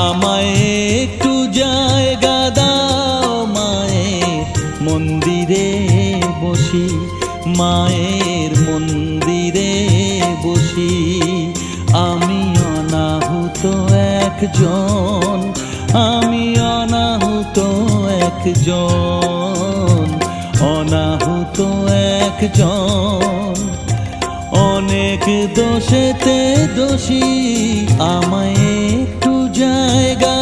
আমায় একটু জায়গা দাও মায়ের মন্দিরে বসি, মায়ের মন্দিরে বসি। আমি অনাহুত একজন, আমি অনাহুত একজন, অনাহুত একজন। অনেক দোষেতে দোষী, আমায় একটু জায়গা